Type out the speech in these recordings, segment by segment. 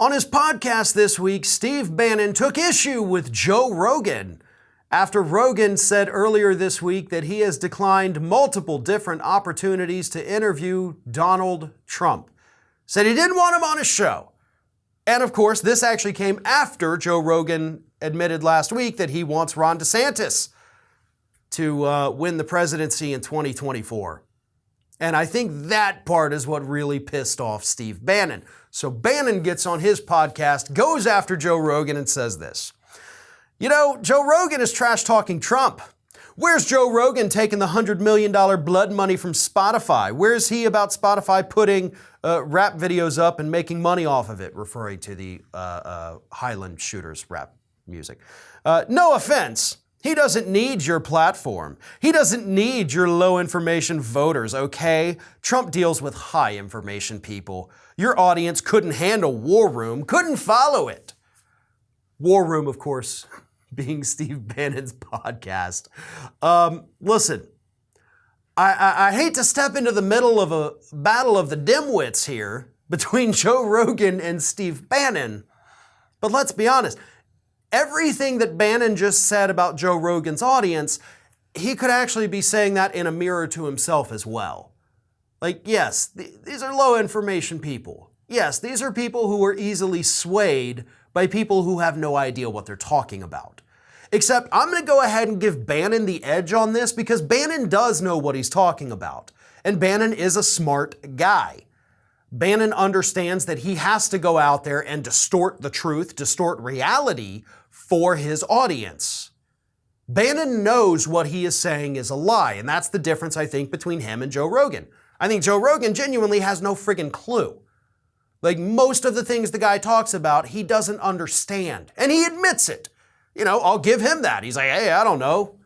On his podcast this week, Steve Bannon took issue with Joe Rogan after Rogan said earlier this week that he has declined multiple different opportunities to interview Donald Trump. Said he didn't want him on his show. And of course, this actually came after Joe Rogan admitted last week that he wants Ron DeSantis to win the presidency in 2024. And I think that part is what really pissed off Steve Bannon. So Bannon gets on his podcast, goes after Joe Rogan and says this. You know, Joe Rogan is trash talking Trump. Where's Joe Rogan taking the $100 million blood money from Spotify? Where's he about Spotify putting rap videos up and making money off of it, referring to the Highland Shooters rap music? No offense. He doesn't need your platform. He doesn't need your low information voters, okay? Trump deals with high information people. Your audience couldn't handle War Room, couldn't follow it. War Room, of course, being Steve Bannon's podcast. Listen, I hate to step into the middle of a battle of the dimwits here between Joe Rogan and Steve Bannon, but let's be honest. Everything that Bannon just said about Joe Rogan's audience, he could actually be saying that in a mirror to himself as well. Like, yes, these are low information people. Yes, these are people who are easily swayed by people who have no idea what they're talking about. Except I'm going to go ahead and give Bannon the edge on this because Bannon does know what he's talking about. And Bannon is a smart guy. Bannon understands that he has to go out there and distort the truth, distort reality for his audience. Bannon knows what he is saying is a lie, and that's the difference, I think, between him and Joe Rogan. I think Joe Rogan genuinely has no friggin' clue. Like, most of the things the guy talks about, he doesn't understand, and he admits it. You know, I'll give him that. He's like, hey, I don't know.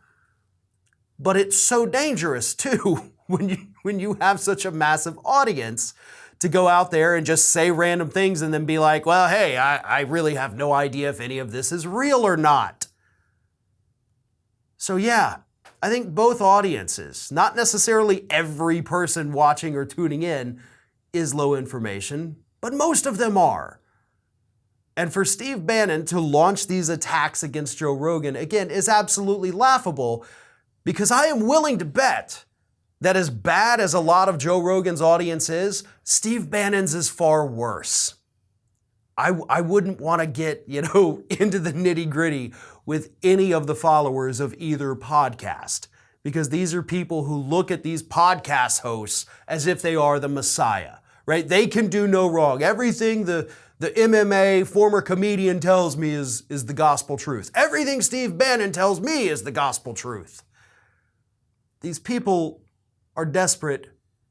But it's so dangerous, too, when you have such a massive audience to go out there and just say random things and then be like, well, hey, I really have no idea if any of this is real or not. So yeah, I think both audiences, not necessarily every person watching or tuning in is low information, but most of them are. And for Steve Bannon to launch these attacks against Joe Rogan, again, is absolutely laughable because I am willing to bet that as bad as a lot of Joe Rogan's audience is, Steve Bannon's is far worse. I wouldn't want to get, into the nitty-gritty with any of the followers of either podcast, because these are people who look at these podcast hosts as if they are the Messiah, right? They can do no wrong. Everything the MMA former comedian tells me is the gospel truth. Everything Steve Bannon tells me is the gospel truth. These people are desperate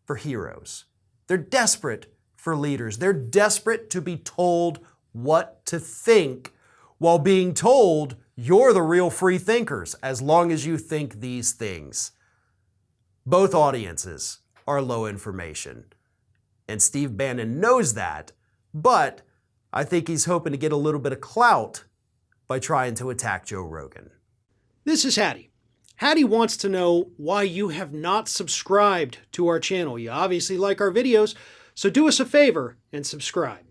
for heroes. They're desperate for leaders. They're desperate to be told what to think while being told you're the real free thinkers as long as you think these things. Both audiences are low information. And Steve Bannon knows that, but I think he's hoping to get a little bit of clout by trying to attack Joe Rogan. This is Hattie. Hattie wants to know why you have not subscribed to our channel. You obviously like our videos, so do us a favor and subscribe.